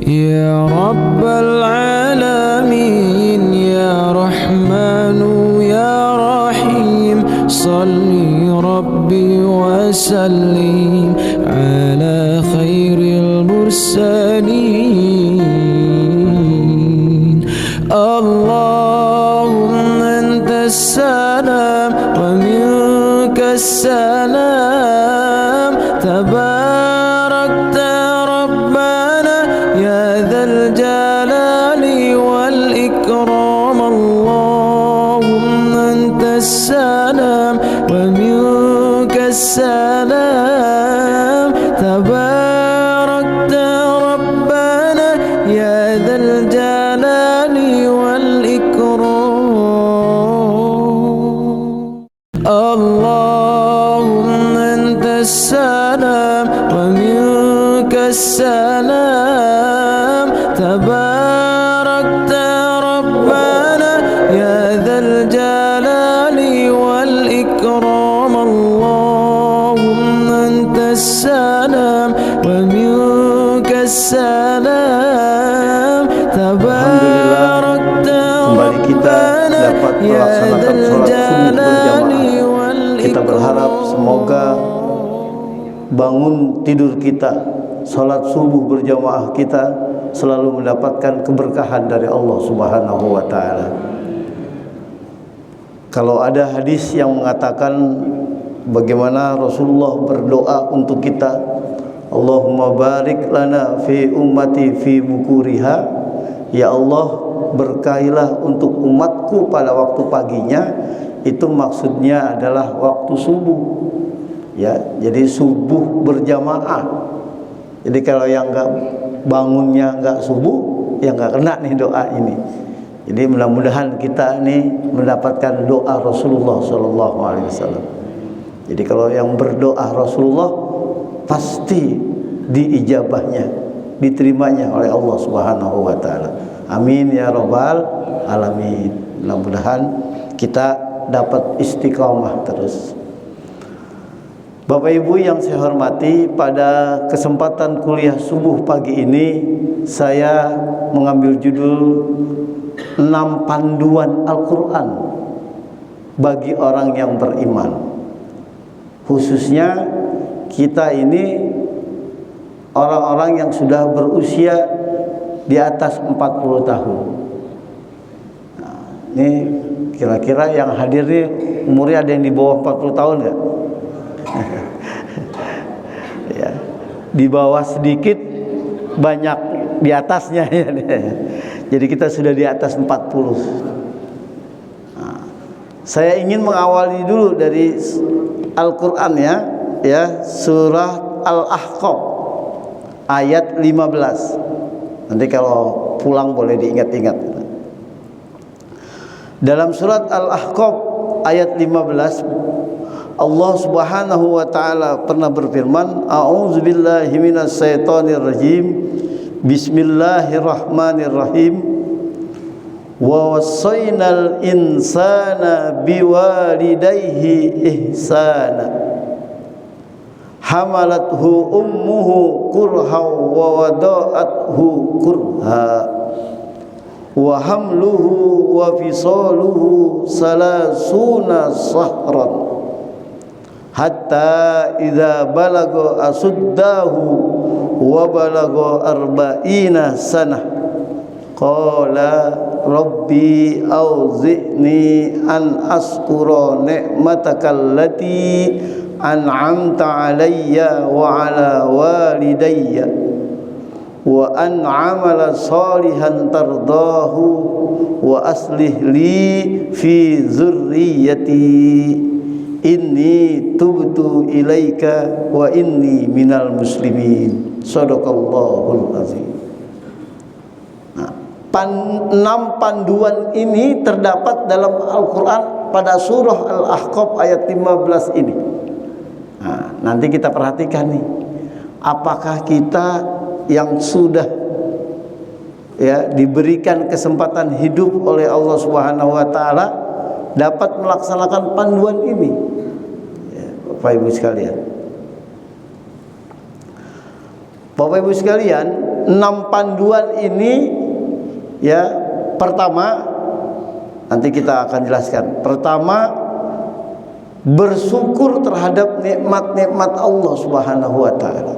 يا رب العالمين يا رحمن يا رحيم صل ربي وسلم على خير المرسلين اللهم أنت السلام ومنك السلام تباركت ربنا يا ذا الجلال والإكرام اللهم أنت السلام ومنك السلام تباركت ربنا يا ذا الجلال والإكرام اللهم أنت السلام ومنك السلام تباركت ربنا يا ذا الجلال والإكرام اللهم أنت السلام ومنك السلام تباركت ربنا يا ذا الجلال والإكرام. Kita berharap semoga bangun tidur kita, salat subuh berjamaah kita selalu mendapatkan keberkahan dari Allah Subhanahu wa taala. Kalau ada hadis yang mengatakan bagaimana Rasulullah berdoa untuk kita, Allahumma barik lana fi ummati fi bukuriha, ya Allah berkahilah untuk umatku pada waktu paginya. Itu maksudnya adalah waktu subuh, ya. Jadi subuh berjamaah. Jadi kalau yang enggak bangunnya enggak subuh, ya enggak kena nih doa ini. Jadi mudah-mudahan kita ini mendapatkan doa Rasulullah Sallallahu Alaihi Wasallam. Jadi kalau yang berdoa Rasulullah pasti diijabahnya, diterimanya oleh Allah Subhanahu Wa Taala. Amin ya Rabbal Alamin. Mudah-mudahan kita dapat istiqamah terus. Bapak Ibu yang saya hormati, pada kesempatan kuliah subuh pagi ini saya mengambil judul 6 panduan Al-Quran bagi orang yang beriman. Khususnya kita ini orang-orang yang sudah berusia di atas 40 tahun. Nah, ini kira-kira yang hadir ini umurnya ada yang di bawah 40 tahun enggak? Ya, di bawah sedikit, banyak di atasnya ya. Jadi kita sudah di atas 40. Nah, saya ingin mengawali dulu dari Al-Quran ya, surah Al-Ahqaf ayat 15. Nanti kalau pulang boleh diingat-ingat. Dalam surat Al-Ahqaf ayat 15, Allah Subhanahu wa taala pernah berfirman, a'udzubillahi minasyaitonir rajim. Bismillahirrahmanirrahim. Wa wassaynal insana biwalidayhi ihsana. Hamalathu ummuhu kurha wa wada'athu kurha. Wa hamluhu wa fisaluhu salasuna sahran hatta idza balagha asuddahu wa balagha arba'ina sanah qala rabbi auzi'ni an askura ni'mataka allati an'amta alayya wa ala walidayya wa an amala salihan tardahu wa aslih li fi zurriyyati inni tubtu ilaika wa inni minal muslimin. Shadaqallahul azim. Nah, 6 panduan ini terdapat dalam Al-Quran pada surah Al-Ahqaf ayat 15 ini. Nah, nanti kita perhatikan nih, apakah kita yang sudah diberikan kesempatan hidup oleh Allah Subhanahu wa taala dapat melaksanakan panduan ini. Bapak Ibu sekalian. Bapak Ibu sekalian, 6 panduan ini ya, pertama nanti kita akan jelaskan. Pertama, bersyukur terhadap nikmat-nikmat Allah Subhanahu wa taala.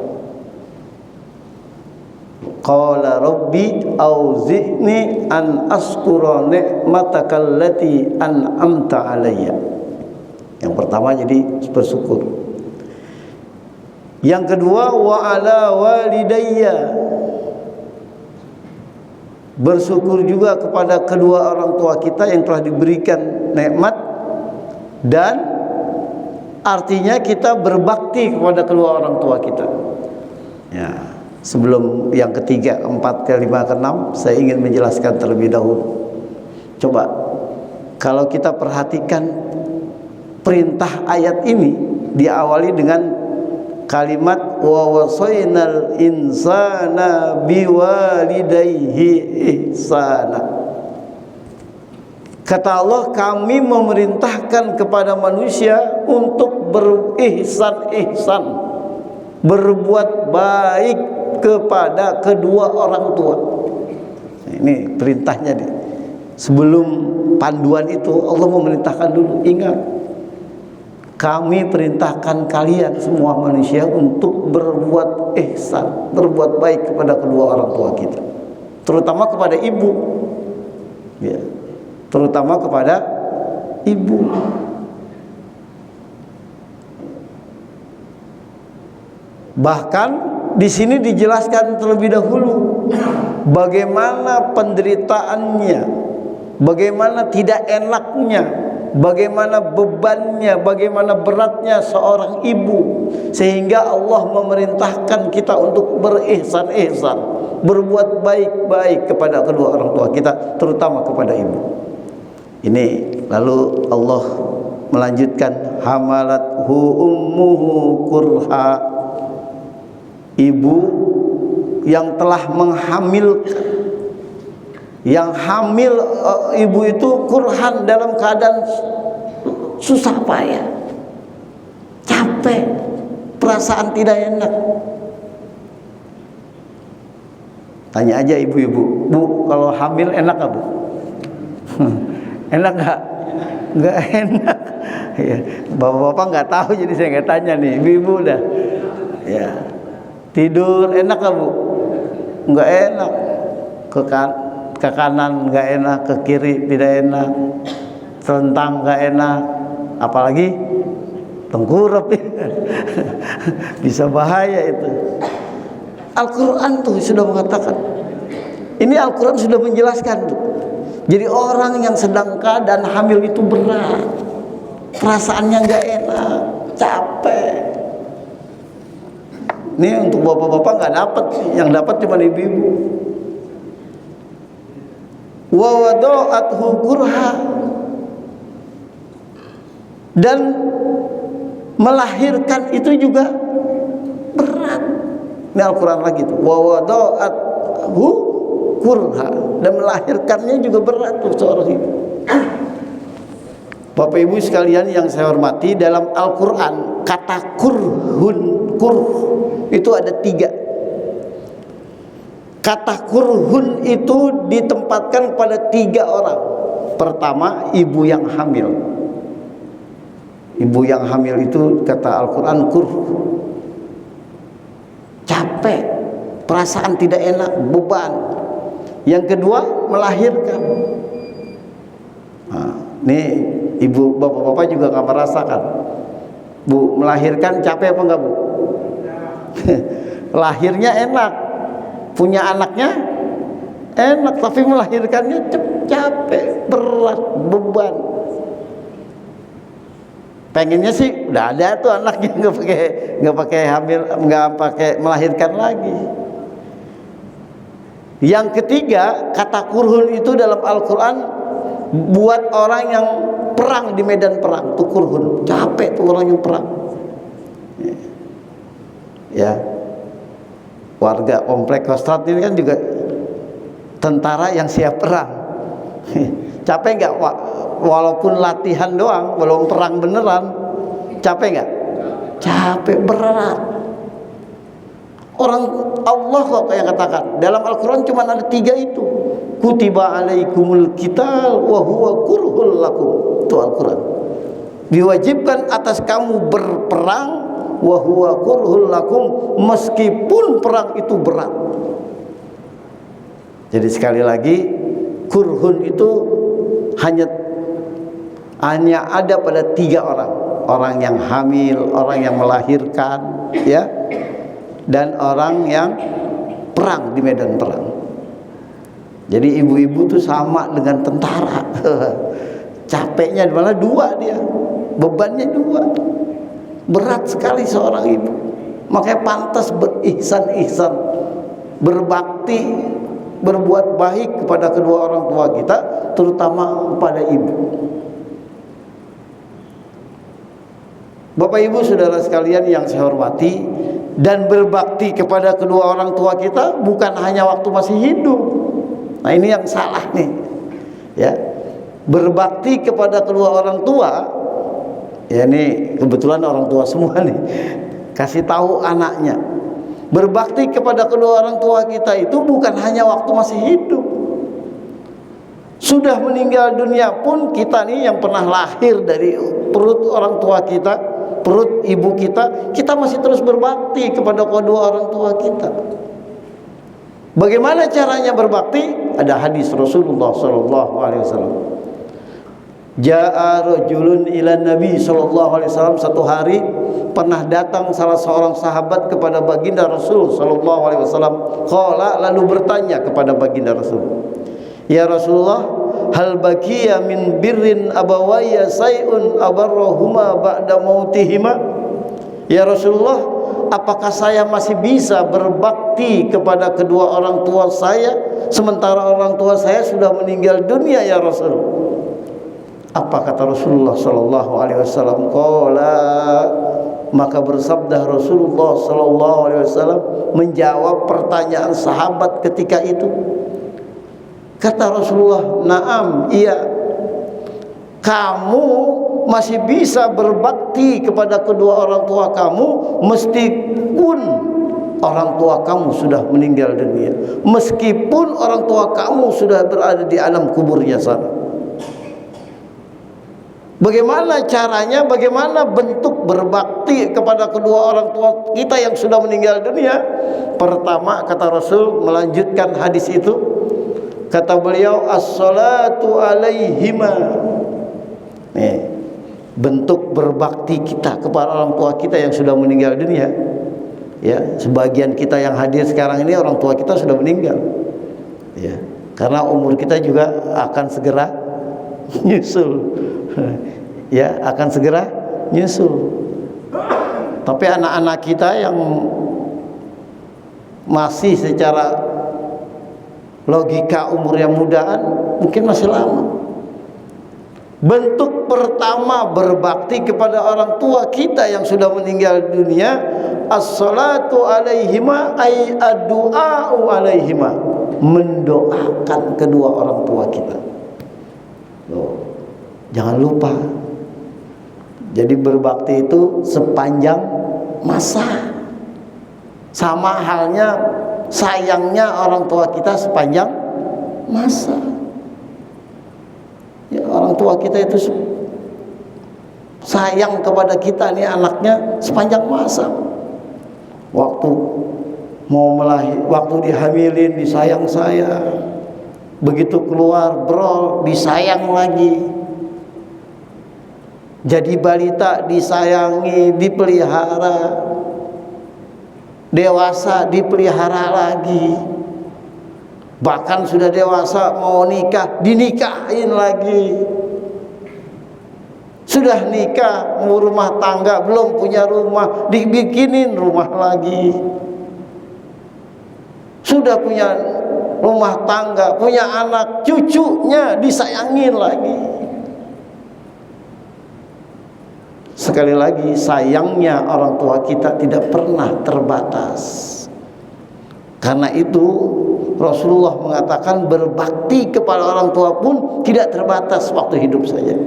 Qala rabbi auzi'ni an askura ni'matakal lati an'amta alayya. Yang pertama jadi bersyukur. Yang kedua, wa ala walidayya, bersyukur juga kepada kedua orang tua kita yang telah diberikan nikmat, dan artinya kita berbakti kepada kedua orang tua kita. Ya, sebelum yang ketiga, keempat, kelima, keenam, saya ingin menjelaskan terlebih dahulu. Coba kalau kita perhatikan perintah ayat ini diawali dengan kalimat wa wasainal insana biwalidayhi ihsana. Kata Allah, kami memerintahkan kepada manusia untuk berihsan-ihsan, berbuat baik kepada kedua orang tua. Ini perintahnya nih. Sebelum panduan itu Allah memerintahkan dulu, ingat, kami perintahkan kalian semua manusia untuk berbuat ihsan, berbuat baik kepada kedua orang tua kita, terutama kepada ibu, ya, terutama kepada ibu. Bahkan di sini dijelaskan terlebih dahulu bagaimana penderitaannya, bagaimana tidak enaknya, bagaimana bebannya, bagaimana beratnya seorang ibu, sehingga Allah memerintahkan kita untuk berihsan-ihsan, berbuat baik-baik kepada kedua orang tua kita, terutama kepada ibu. Ini lalu Allah melanjutkan, hamalathu ummuhu kurha, ibu yang telah menghamilkan, yang hamil ibu itu kurhan, dalam keadaan susah payah, capek, perasaan tidak enak. Tanya aja ibu-ibu, Bu, kalau hamil enak gak, Bu? Enak gak? Gak enak. Ya, bapak-bapak nggak tahu, jadi saya nggak tanya nih. Ibu-ibu dah. Ya, tidur enak gak, Bu? Nggak enak. Ke kanan nggak enak, ke kiri tidak enak, terentang nggak enak, apalagi tengkurap, bisa bahaya itu. Al-Quran tuh sudah mengatakan, ini Al-Quran sudah menjelaskan tuh. Jadi orang yang sedang keadaan hamil itu berat, perasaannya nggak enak, capek. Ini untuk bapak-bapak nggak dapat, yang dapat cuma ibu-ibu. Wa wada'athu kurha, dan melahirkan itu juga berat. Ini Al-Quran lagi tuh, wa wada'athu kurha, dan melahirkannya juga berat tuh seorang ibu. Bapak Ibu sekalian yang saya hormati, dalam Al-Quran kata kurhun, itu ada 3. Kata kurhun itu ditempatkan pada 3 orang. Pertama, ibu yang hamil. Ibu yang hamil itu kata Al-Quran kurh, capek, perasaan tidak enak, beban. Yang kedua, melahirkan. Nah, ini ibu bapak-bapak juga nggak merasakan. Bu, melahirkan capek apa enggak, Bu? Lahirnya enak, punya anaknya enak, tapi melahirkannya capek, berat, beban. Pengennya sih udah ada tuh anaknya, nggak pakai hamil, nggak pakai melahirkan lagi. Yang ketiga, kata kurhun itu dalam Al-Quran buat orang yang perang di medan perang, tuh kurhun, capek tuh orang yang perang. Ya, warga komplek Kostrad ini kan juga tentara yang siap perang. Capek nggak, walaupun latihan doang, belum perang beneran, capek nggak? Capek, berat. Orang Allah kok yang katakan. Dalam Al-Quran cuma ada 3 itu. Kutiba alaikumul qital wa huwa kurhul lakum. Itu Al-Quran. Diwajibkan atas kamu berperang wa huwa kurhul lakum, meskipun perang itu berat. Jadi sekali lagi, kurhun itu hanya ada pada 3 orang. Orang yang hamil, orang yang melahirkan, ya, dan orang yang perang di medan perang. Jadi ibu-ibu itu sama dengan tentara. Capeknya malah 2 dia, bebannya 2. Berat sekali seorang ibu. Makanya pantas berihsan-ihsan, berbakti, berbuat baik kepada kedua orang tua kita, terutama kepada ibu. Bapak Ibu saudara sekalian yang saya hormati, dan berbakti kepada kedua orang tua kita bukan hanya waktu masih hidup. Nah, ini yang salah nih. Ya. Berbakti kepada kedua orang tua, ya ini kebetulan orang tua semua nih. Kasih tahu anaknya. Berbakti kepada kedua orang tua kita itu bukan hanya waktu masih hidup. Sudah meninggal dunia pun kita nih yang pernah lahir dari perut orang tua kita, perut ibu kita, kita masih terus berbakti kepada kedua orang tua kita. Bagaimana caranya berbakti? Ada hadis Rasulullah sallallahu alaihi wasallam. Ja'a rajulun ila Nabi sallallahu alaihi wasallam, satu hari pernah datang salah seorang sahabat kepada baginda Rasul sallallahu alaihi wasallam. Qala, lalu bertanya kepada baginda Rasul, ya Rasulullah, hal baqiya min birrin abawayya sayun abarrahuma ba'da mautihima? Ya Rasulullah, apakah saya masih bisa berbakti kepada kedua orang tua saya sementara orang tua saya sudah meninggal dunia ya Rasul? Apa kata Rasulullah sallallahu alaihi wasallam? Qala, maka bersabda Rasulullah sallallahu alaihi wasallam menjawab pertanyaan sahabat ketika itu. Kata Rasulullah, "Na'am, iya. Kamu masih bisa berbakti kepada kedua orang tua kamu meskipun orang tua kamu sudah meninggal dunia, meskipun orang tua kamu sudah berada di alam kuburnya sana." Bagaimana caranya, bagaimana bentuk berbakti kepada kedua orang tua kita yang sudah meninggal dunia? Pertama, kata Rasul melanjutkan hadis itu, kata beliau, as-salatu alaihima. Nih, bentuk berbakti kita kepada orang tua kita yang sudah meninggal dunia. Ya, sebagian kita yang hadir sekarang ini orang tua kita sudah meninggal. Ya, karena umur kita juga akan segera nyusul. Ya, akan segera nyusul. Tapi anak-anak kita yang masih secara logika umur yang mudaan mungkin masih lama. Bentuk pertama berbakti kepada orang tua kita yang sudah meninggal dunia, as-salatu alaihima ay ad-du'a'u alaihima, mendoakan kedua orang tua kita. Loh, jangan lupa. Jadi berbakti itu sepanjang masa. Sama halnya sayangnya orang tua kita sepanjang masa. Ya, orang tua kita itu sayang kepada kita nih anaknya sepanjang masa. Waktu mau melahir, waktu dihamilin disayang saya. Begitu keluar brol disayang lagi. Jadi balita disayangi, dipelihara. Dewasa dipelihara lagi. Bahkan sudah dewasa mau nikah, dinikahin lagi. Sudah nikah, mau rumah tangga, belum punya rumah, dibikinin rumah lagi. Sudah punya rumah tangga, punya anak, cucunya disayangin lagi. Sekali lagi, sayangnya orang tua kita tidak pernah terbatas. Karena itu Rasulullah mengatakan berbakti kepada orang tua pun tidak terbatas waktu hidup saja.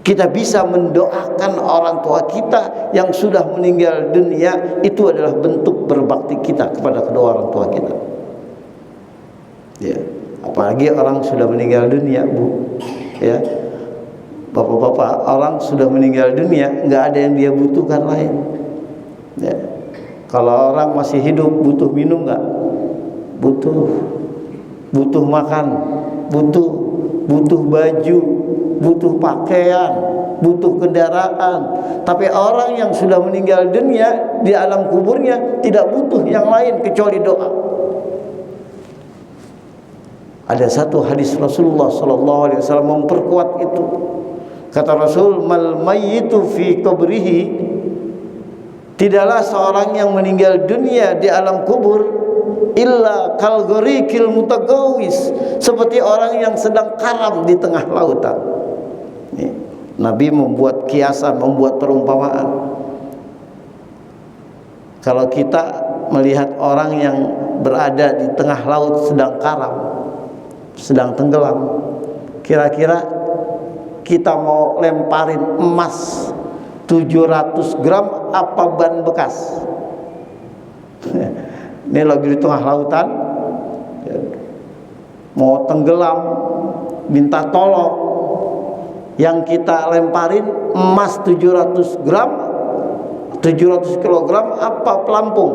kita bisa mendoakan orang tua kita yang sudah meninggal dunia, itu adalah bentuk berbakti kita kepada kedua orang tua kita. Ya, apalagi orang sudah meninggal dunia, Bu. Ya, bapak-bapak, orang sudah meninggal dunia, nggak ada yang dia butuhkan lain. Ya, kalau orang masih hidup, butuh minum nggak? Butuh. Butuh makan, butuh baju, butuh pakaian, butuh kendaraan. Tapi orang yang sudah meninggal dunia di alam kuburnya tidak butuh yang lain kecuali doa. Ada satu hadis Rasulullah SAW memperkuat itu. Kata Rasul, mal mayyitu fi qabrihi, tidaklah seorang yang meninggal dunia di alam kubur illa kal gharikil mutagawis, seperti orang yang sedang karam di tengah lautan. Nabi membuat kiasan, membuat perumpamaan. Kalau kita melihat orang yang berada di tengah laut sedang karam, sedang tenggelam, kira-kira kita mau lemparin emas 700 gram apa ban bekas? Ini lagi di tengah lautan, mau tenggelam, minta tolong. Yang kita lemparin emas 700 gram, 700 kilogram apa pelampung?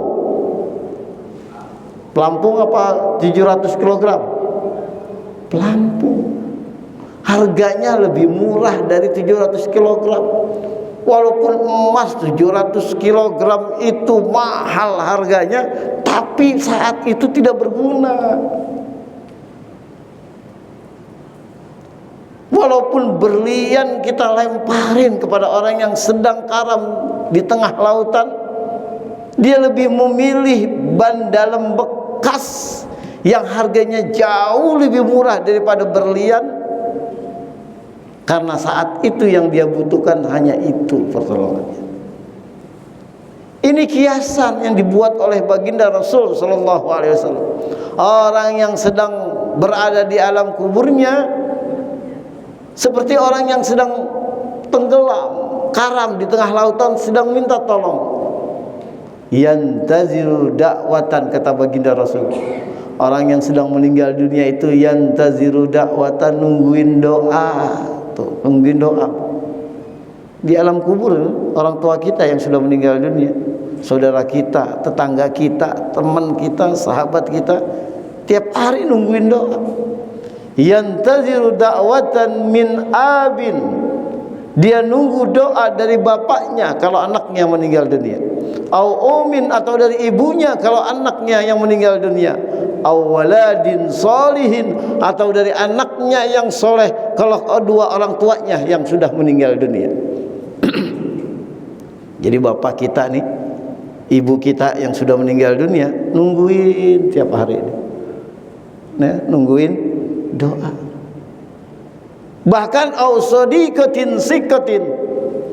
Pelampung apa 700 kilogram? Pelampung. Harganya lebih murah dari 700 kilogram. Walaupun emas 700 kilogram itu mahal harganya, tapi saat itu tidak berguna. Walaupun berlian kita lemparin kepada orang yang sedang karam di tengah lautan, dia lebih memilih ban dalam bekas yang harganya jauh lebih murah daripada berlian, karena saat itu yang dia butuhkan hanya itu pertolongannya. Ini kiasan yang dibuat oleh baginda Rasul Sallallahu Alaihi Wasallam. Orang yang sedang berada di alam kuburnya seperti orang yang sedang tenggelam, karam di tengah lautan, sedang minta tolong. Yantaziru da'watan, kata baginda Rasul. Orang yang sedang meninggal dunia itu yantaziru da'watan, nungguin doa. Tuh, nungguin doa. Di alam kubur, orang tua kita yang sudah meninggal dunia, saudara kita, tetangga kita, teman kita, sahabat kita, tiap hari nungguin doa. Yantaziru da'watan min abin, dia nunggu doa dari bapaknya kalau anaknya meninggal dunia, au umin, atau dari ibunya kalau anaknya yang meninggal dunia, au waladin solihin, atau dari anaknya yang soleh kalau dua orang tuanya yang sudah meninggal dunia. Jadi bapak kita nih, ibu kita yang sudah meninggal dunia, nungguin tiap hari ini, nah, nungguin doa. Bahkan ausodikotin sikotin,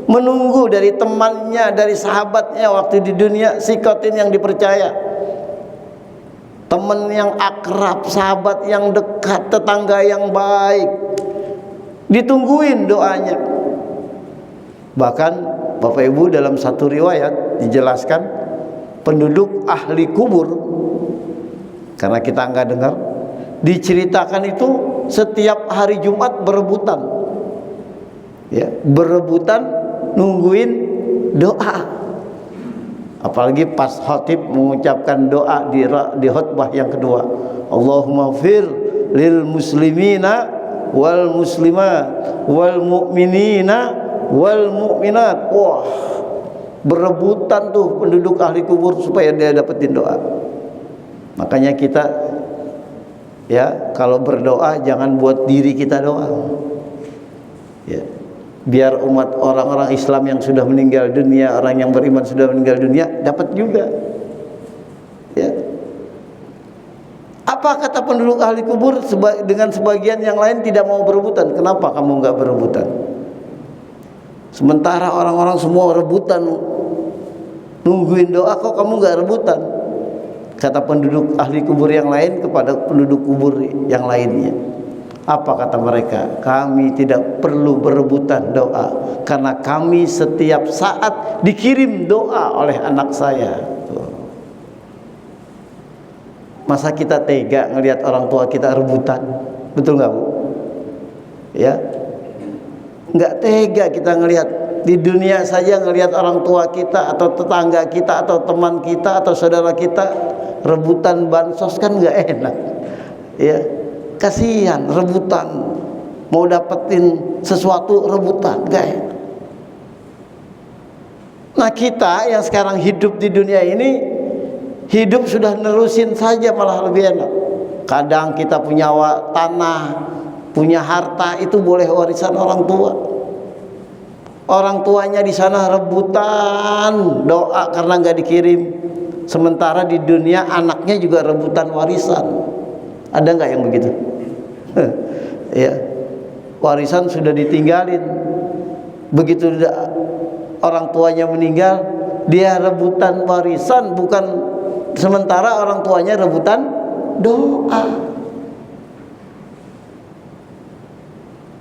menunggu dari temannya, dari sahabatnya waktu di dunia, sikotin yang dipercaya, teman yang akrab, sahabat yang dekat, tetangga yang baik, ditungguin doanya. Bahkan Bapak Ibu, dalam satu riwayat dijelaskan, penduduk ahli kubur, karena kita nggak dengar, diceritakan itu setiap hari Jumat berebutan, ya, berebutan nungguin doa. Apalagi pas khatib mengucapkan doa di khutbah yang kedua, Allahumma fir lil muslimina wal muslimat wal mu'minina wal mu'minat. Wah, berebutan tuh penduduk ahli kubur supaya dia dapetin doa. Makanya kita, ya, kalau berdoa jangan buat diri kita doang, ya, biar umat orang-orang Islam yang sudah meninggal dunia, orang yang beriman sudah meninggal dunia dapat juga, ya. Apa kata penduduk ahli kubur dengan sebagian yang lain tidak mau berebutan? Kenapa kamu nggak berebutan? Sementara orang-orang semua rebutan nungguin doa, kok kamu nggak rebutan? Kata penduduk ahli kubur yang lain kepada penduduk kubur yang lainnya, Apa kata mereka? Kami tidak perlu berebutan doa karena kami setiap saat dikirim doa oleh anak saya. Masa kita tega ngelihat orang tua kita rebutan? Betul nggak, Bu? Ya, nggak tega kita ngelihat. Di dunia saja ngelihat orang tua kita atau tetangga kita atau teman kita atau saudara kita rebutan bansos kan nggak enak. Ya, kasihan rebutan, mau dapetin sesuatu rebutan, nggak enak. Nah, kita yang sekarang hidup di dunia ini, hidup sudah nerusin saja malah lebih enak. Kadang kita punya tanah, punya harta, itu boleh warisan orang tua. Orang tuanya di sana rebutan doa karena nggak dikirim. Sementara di dunia anaknya juga rebutan warisan. Ada nggak yang begitu? Ya, warisan sudah ditinggalin. Begitu orang tuanya meninggal, dia rebutan warisan, bukan sementara orang tuanya rebutan doa.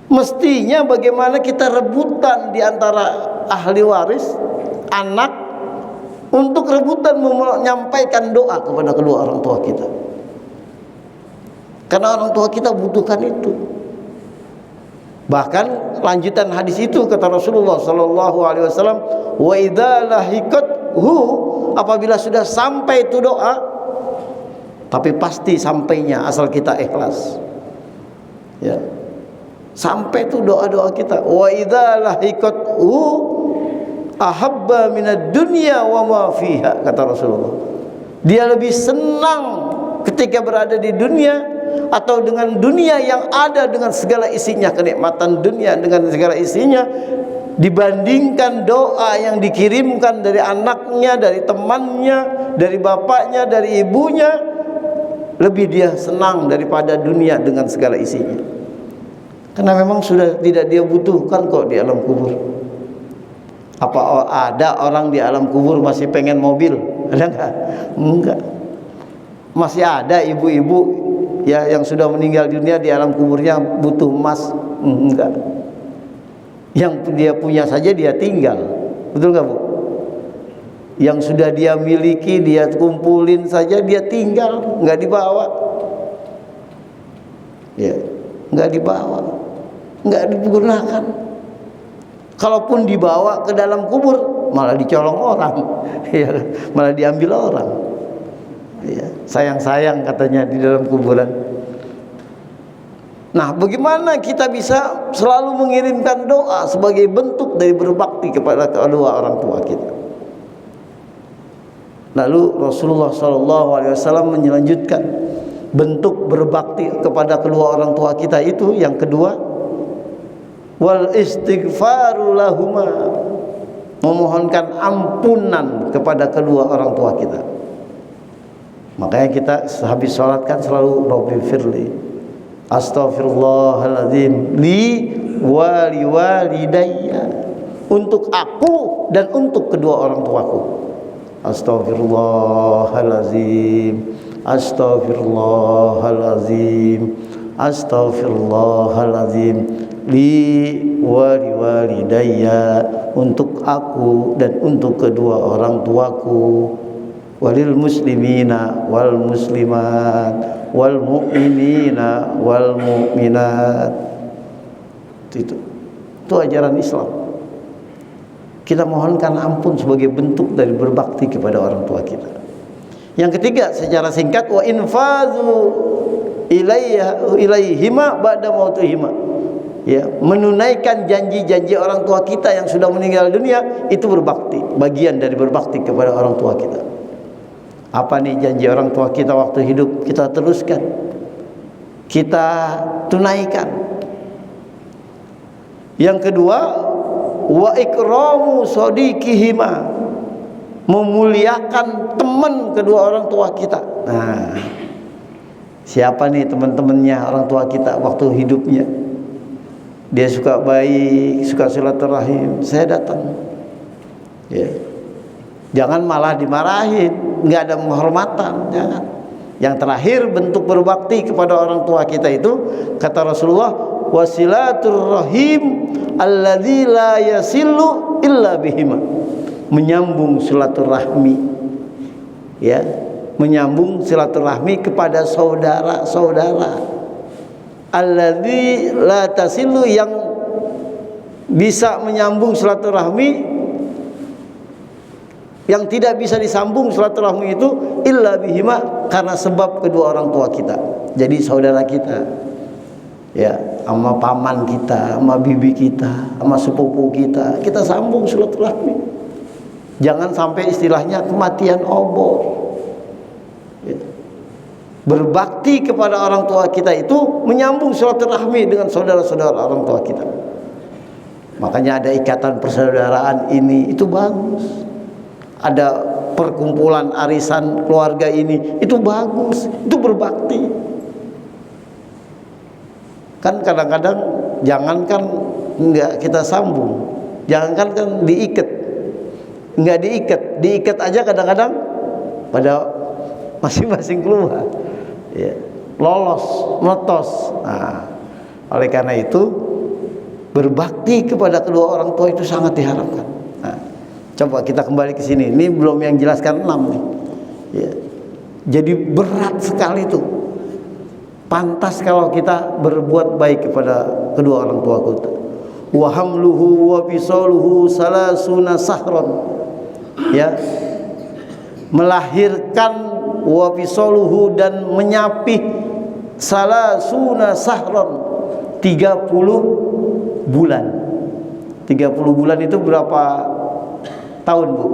Mestinya bagaimana kita rebutan di antara ahli waris, anak, untuk rebutan menyampaikan doa kepada kedua orang tua kita. Karena orang tua kita butuhkan itu. Bahkan lanjutan hadis itu kata Rasulullah sallallahu alaihi wasallam, wa idza lahiqathu, apabila sudah sampai itu doa, tapi pasti sampainya asal kita ikhlas. Ya. Sampai itu doa-doa kita. Wa idza lahiqathu ahabba minad dunya wa ma fiha, kata Rasulullah. Dia lebih senang ketika berada di dunia atau dengan dunia yang ada dengan segala isinya, kenikmatan dunia dengan segala isinya, dibandingkan doa yang dikirimkan dari anaknya, dari temannya, dari bapaknya, dari ibunya. Lebih dia senang daripada dunia dengan segala isinya. Karena memang sudah tidak dia butuhkan kok di alam kubur. Apa ada orang di alam kubur masih pengen mobil? Ada enggak? Enggak. Masih ada ibu-ibu ya yang sudah meninggal dunia di alam kuburnya butuh emas? Enggak. Yang dia punya saja dia tinggal. Betul enggak, Bu? Yang sudah dia miliki dia kumpulin saja dia tinggal, enggak dibawa. Ya, enggak dibawa. Enggak digunakan. Kalaupun dibawa ke dalam kubur malah dicolong orang, ya, malah diambil orang. Ya, sayang-sayang katanya di dalam kuburan. Nah, bagaimana kita bisa selalu mengirimkan doa sebagai bentuk dari berbakti kepada kedua orang tua kita? Lalu Rasulullah SAW melanjutkan bentuk berbakti kepada kedua orang tua kita itu yang kedua, wal istighfaru lahuma, memohonkan ampunan kepada kedua orang tua kita. Makanya kita habis sholat kan selalu Rabbi firli, astaghfirullahaladzim, li wali walidayya, untuk aku dan untuk kedua orang tuaku. Astaghfirullahaladzim, astaghfirullahaladzim, astaghfirullahaladzim, li wali walidayya, untuk aku dan untuk kedua orang tuaku, walil muslimina wal muslimat wal mu'minina wal mu'minat. Itu ajaran Islam. Kita mohonkan ampun sebagai bentuk dari berbakti kepada orang tua kita. Yang ketiga secara singkat, wa infazu ilaihima ba'da mautihima, ya, menunaikan janji-janji orang tua kita yang sudah meninggal dunia, itu berbakti, bagian dari berbakti kepada orang tua kita. Apa nih janji orang tua kita waktu hidup? Kita teruskan, kita tunaikan. Yang kedua, wa ikramu sadiqihima, memuliakan teman kedua orang tua kita. Nah, siapa nih teman-temannya orang tua kita waktu hidupnya? Dia suka baik, suka silaturahim, saya datang. Ya. Jangan malah dimarahin, nggak ada penghormatan, jangan. Yang terakhir bentuk berbakti kepada orang tua kita itu, kata Rasulullah, wasilatur rahim alladzi la yasillu illa bihima. Menyambung silaturahmi, ya, menyambung silaturahmi kepada saudara-saudara. Alladzi la tasillu, yang bisa menyambung silaturahmi, yang tidak bisa disambung silaturahmi itu illa bihima, karena sebab kedua orang tua kita. Jadi saudara kita, ya, sama paman kita, sama bibi kita, sama sepupu kita, kita sambung silaturahmi. Jangan sampai istilahnya kematian obor. Ya. Berbakti kepada orang tua kita itu menyambung silaturahmi dengan saudara-saudara orang tua kita. Makanya ada ikatan persaudaraan ini, itu bagus. Ada perkumpulan arisan keluarga ini, itu bagus, itu berbakti. Kan kadang-kadang jangankan enggak kita sambung, jangankan kan diikat, enggak diikat aja kadang-kadang pada masing-masing keluar, ya, lolos, meletos. Nah, oleh karena itu berbakti kepada kedua orang tua itu sangat diharapkan. Nah, coba kita kembali ke sini. Ini belum yang jelaskan 6 nih. Ya. Jadi berat sekali itu. Pantas kalau kita berbuat baik kepada kedua orang tua kita. Wa hamluhu wa fisaluhu salasuna sahron. Ya. Melahirkan wa fisaluhu dan menyapih salasuna sahron, 30 bulan. 30 bulan itu berapa tahun, Bu?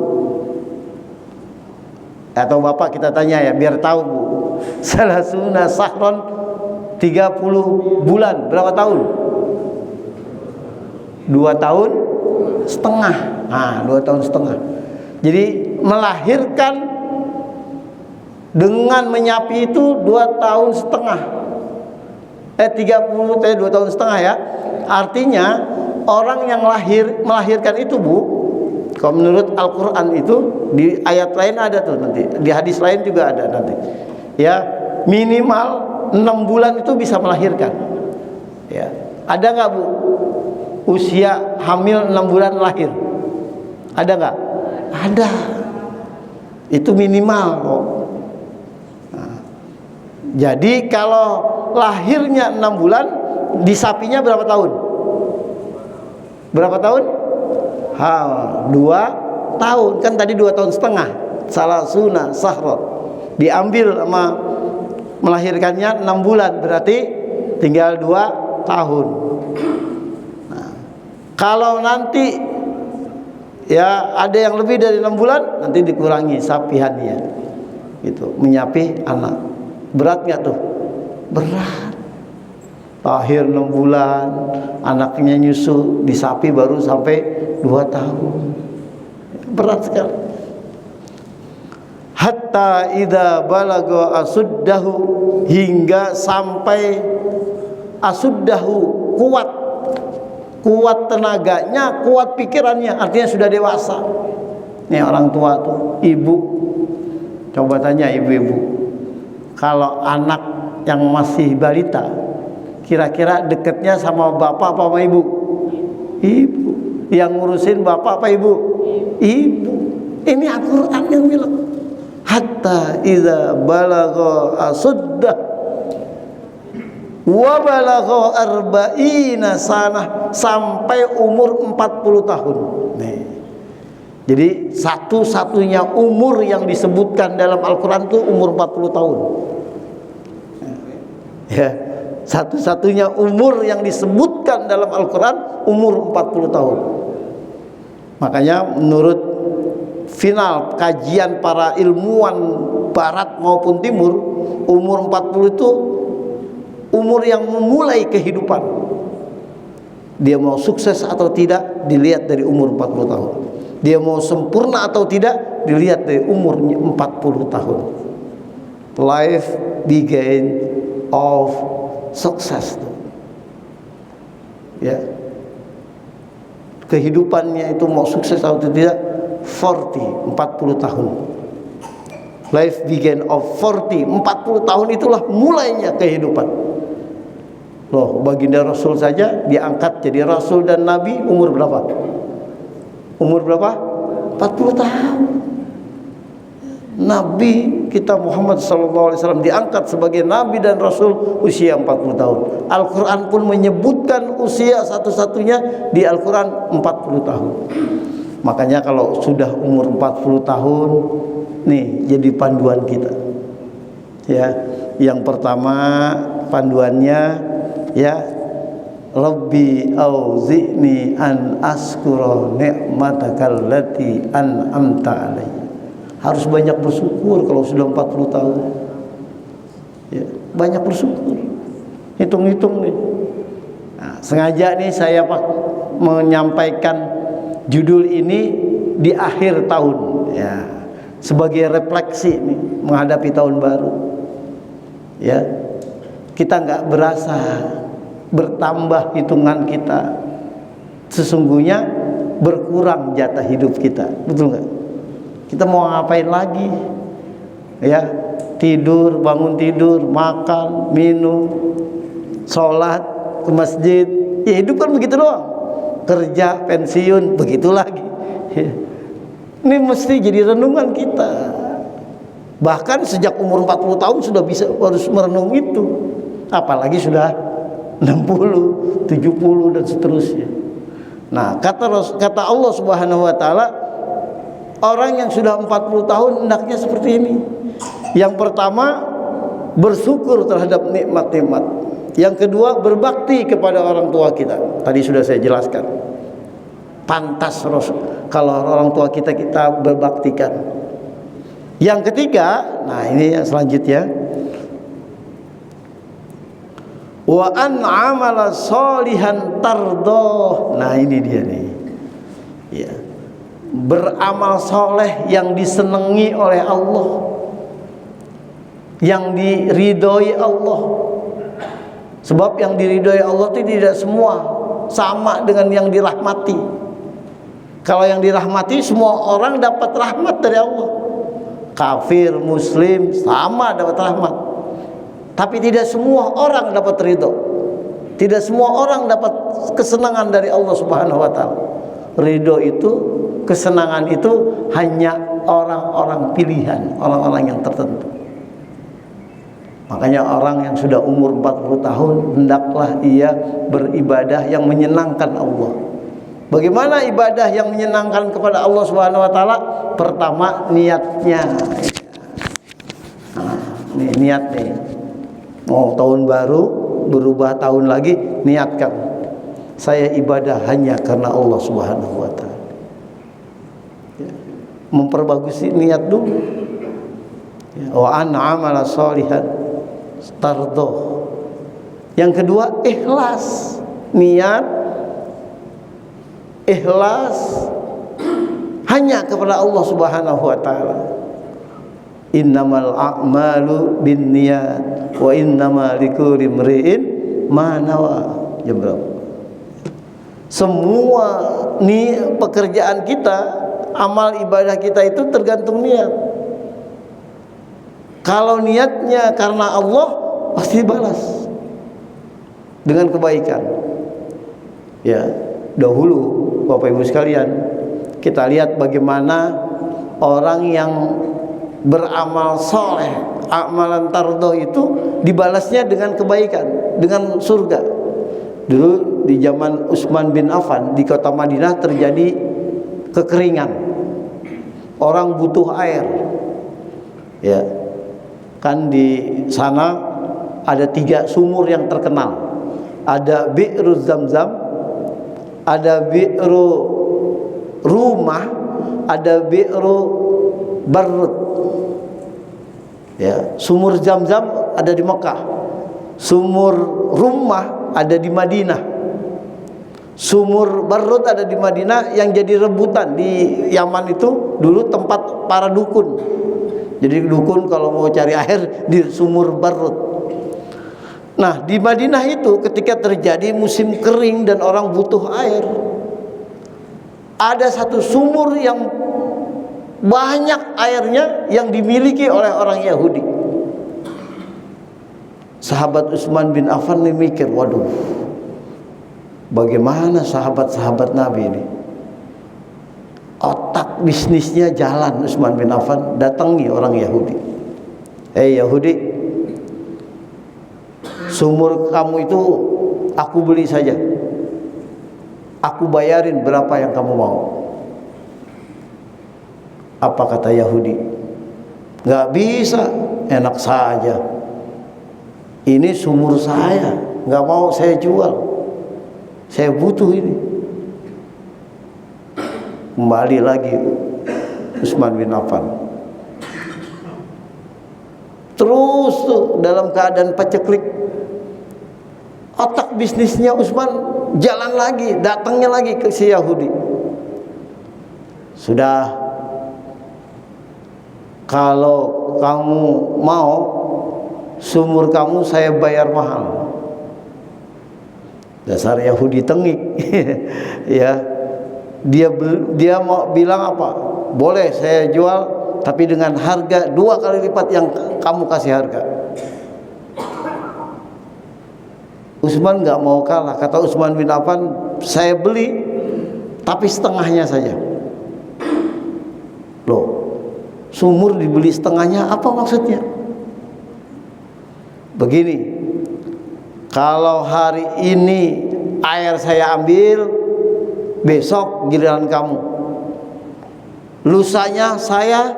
Atau Bapak kita tanya ya, biar tahu, Bu. Salasuna sahron, 30 bulan, berapa tahun? 2 tahun setengah. Nah, 2 tahun setengah. Jadi melahirkan dengan menyapi itu 2 tahun setengah. 2 tahun setengah ya. Artinya orang yang melahirkan itu, Bu, kalau menurut Al-Quran itu di ayat lain ada tuh nanti, di hadis lain juga ada nanti. Ya, minimal 6 bulan itu bisa melahirkan. Ya, ada nggak, Bu, usia hamil 6 bulan lahir? Ada nggak? Ada. Itu minimal kok. Nah, jadi kalau lahirnya 6 bulan, disapinya berapa tahun? Berapa tahun? 2 tahun. Kan tadi 2 tahun setengah. Salasuna sahron. Diambil sama melahirkannya 6 bulan, berarti tinggal 2 tahun. Nah, kalau nanti ya ada yang lebih dari 6 bulan, nanti dikurangi sapihannya. Gitu, menyapih anak. Berat nggak tuh? Berat. Lahir 6 bulan, anaknya nyusu, disapi baru sampai 2 tahun. Berat sekali. Hatta idza balagha asuddahu, hingga sampai asuddahu, kuat tenaganya, kuat pikirannya, artinya sudah dewasa. Nih orang tua tuh, ibu, coba tanya ibu-ibu, kalau anak yang masih balita, kira-kira dekatnya sama bapak apa sama ibu? Ibu. Yang ngurusin bapak apa ibu? Ibu. Ini Al-Quran yang bilang, hatta idza balagha asuddah wa balagha arba'ina sanah, sampai umur 40 tahun. Nih. Jadi satu-satunya umur yang disebutkan dalam Al-Quran itu umur 40 tahun. Ya, satu-satunya umur yang disebutkan dalam Al-Quran umur 40 tahun. Makanya menurut final kajian para ilmuwan barat maupun timur, umur 40 itu umur yang memulai kehidupan. Dia mau sukses atau tidak dilihat dari umur 40 tahun. Dia mau sempurna atau tidak dilihat dari umurnya 40 tahun. Life begin of success. Ya. Kehidupannya itu mau sukses atau tidak 40 tahun. Life began of 40 tahun itulah mulainya kehidupan. Loh, baginda Rasul saja diangkat jadi Rasul dan Nabi umur berapa? Umur berapa? 40 tahun. Nabi kita Muhammad SAW diangkat sebagai Nabi dan Rasul usia 40 tahun. Al-Quran pun menyebutkan usia satu-satunya di Al-Quran 40 tahun. Makanya kalau sudah umur 40 tahun, nih jadi panduan kita. Ya, yang pertama panduannya ya, Rabbi auzi'ni an askura ni'matakal lati an'amta alayya. Harus banyak bersyukur kalau sudah 40 tahun. Ya, banyak bersyukur. Hitung-hitung nih. Nah, sengaja nih saya menyampaikan judul ini di akhir tahun ya, sebagai refleksi nih menghadapi tahun baru. Ya. Kita nggak berasa bertambah hitungan kita. Sesungguhnya berkurang jatah hidup kita. Betul nggak? Kita mau ngapain lagi? Ya, tidur, bangun tidur, makan, minum, sholat, ke masjid. Ya hidup kan begitu doang. Kerja, pensiun, begitu lagi. Ya. Ini mesti jadi renungan kita. Bahkan sejak umur 40 tahun sudah bisa harus merenung itu. Apalagi sudah 60, 70 dan seterusnya. Nah, kata Allah Subhanahu wa taala, orang yang sudah 40 tahun hendaknya seperti ini. Yang pertama, bersyukur terhadap nikmat-nikmat. Yang kedua, berbakti kepada orang tua kita. Tadi sudah saya jelaskan. Pantas kalau orang tua kita berbaktikan. Yang ketiga, nah ini yang selanjutnya, wa an amala sholihan tardoh. Nah ini dia nih ya, beramal soleh yang disenangi oleh Allah, yang diridhoi Allah. Sebab yang diridhoi Allah itu tidak semua sama dengan yang dirahmati. Kalau yang dirahmati semua orang dapat rahmat dari Allah. Kafir, muslim sama dapat rahmat. Tapi tidak semua orang dapat ridho. Tidak semua orang dapat kesenangan dari Allah Subhanahu wa taala. Ridho itu, kesenangan itu hanya orang-orang pilihan, orang-orang yang tertentu. Makanya orang yang sudah umur 40 tahun hendaklah ia beribadah yang menyenangkan Allah. Bagaimana ibadah yang menyenangkan kepada Allah Subhanahu wa taala? Pertama, niatnya. Nah, ini niat nih. Mau tahun baru, berubah tahun lagi, niatkan saya ibadah hanya karena Allah Subhanahu wa taala. Ya. Memperbagusi niat dulu. Ya. Wa an amala sholihan tardoh. Yang kedua, ikhlas. Niat ikhlas hanya kepada Allah Subhanahu wa taala. Innamal a'malu binniyat wa innamal likulli imri'in ma nawa. Jam berapa? Semua pekerjaan kita, amal ibadah kita itu tergantung niat. Kalau niatnya karena Allah, pasti balas dengan kebaikan. Ya, dahulu Bapak Ibu sekalian, kita lihat bagaimana orang yang beramal soleh, amalan tardoh itu dibalasnya dengan kebaikan, dengan surga. Dulu di zaman Utsman bin Affan di kota Madinah terjadi kekeringan, orang butuh air. Ya, kan di sana ada 3 sumur yang terkenal. Ada Bi'ru Zamzam, ada Bi'ru Rumah, ada Bi'ru Barrut. Ya, sumur Zamzam ada di Mekah, sumur Rumah ada di Madinah, sumur Barrut ada di Madinah. Yang jadi rebutan di Yaman itu dulu tempat para dukun. Jadi dukun kalau mau cari air di sumur Barrut. Nah, di Madinah itu ketika terjadi musim kering dan orang butuh air, ada satu sumur yang banyak airnya yang dimiliki oleh orang Yahudi. Sahabat Utsman bin Affan ini mikir, waduh, bagaimana sahabat-sahabat Nabi ini? Otak bisnisnya jalan. Utsman bin Affan datangi orang Yahudi. Yahudi, sumur kamu itu aku beli saja. Aku bayarin berapa yang kamu mau. Apa kata Yahudi? Nggak bisa, enak saja. Ini sumur saya, nggak mau saya jual. Saya butuh ini. Kembali lagi Utsman bin Affan. Terus tuh dalam keadaan paceklik, otak bisnisnya Utsman jalan lagi, datangnya lagi ke si Yahudi. Sudah, kalau kamu mau sumur kamu saya bayar mahal. Dasar Yahudi tengik. Ya, dia mau bilang apa? Boleh saya jual, tapi dengan harga 2 kali lipat yang kamu kasih harga. Utsman nggak mau kalah. Kata Utsman bin Affan, saya beli tapi setengahnya saja. Loh, sumur dibeli setengahnya, apa maksudnya? Begini, kalau hari ini air saya ambil, besok giliran kamu. Lusanya saya,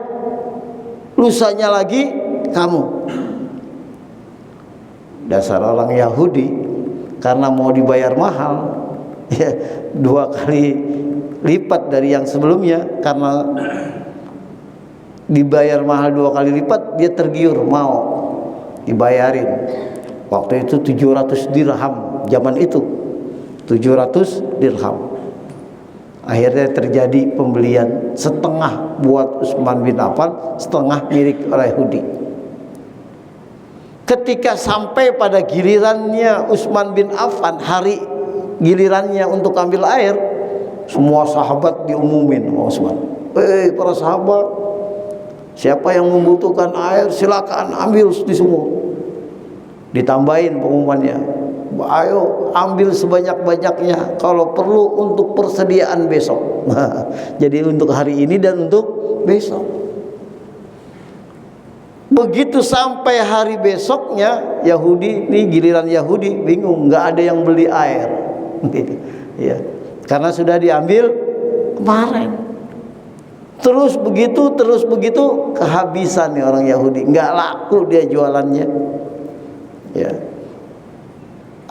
lusanya lagi kamu. Dasar orang Yahudi, karena mau dibayar mahal, ya 2 kali lipat dari yang sebelumnya. Karena dibayar mahal 2 kali lipat, dia tergiur mau dibayarin. Waktu itu 700 dirham, zaman itu 700 dirham. Akhirnya terjadi pembelian setengah buat Utsman bin Affan, setengah milik orang Yahudi. Ketika sampai pada gilirannya Utsman bin Affan, hari gilirannya untuk ambil air, semua sahabat diumumin sama Utsman. Para sahabat, siapa yang membutuhkan air silakan ambil di sumur. Ditambahin pengumumannya, ayo ambil sebanyak-banyaknya, kalau perlu untuk persediaan besok. Jadi untuk hari ini dan untuk besok. Begitu sampai hari besoknya, Yahudi, ini giliran Yahudi bingung, nggak ada yang beli air. Ya, karena sudah diambil kemarin. Terus begitu kehabisan nih orang Yahudi, nggak laku dia jualannya. Ya.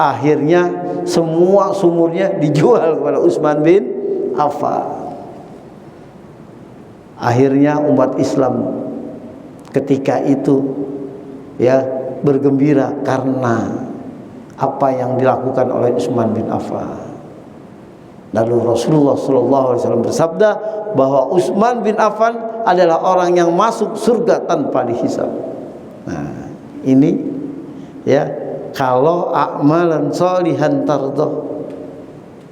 Akhirnya semua sumurnya dijual kepada Utsman bin Affan. Akhirnya umat Islam ketika itu ya bergembira karena apa yang dilakukan oleh Utsman bin Affan. Lalu Rasulullah SAW bersabda bahwa Utsman bin Affan adalah orang yang masuk surga tanpa dihisab. Nah, ini ya, kalau amalan sholihan tardoh,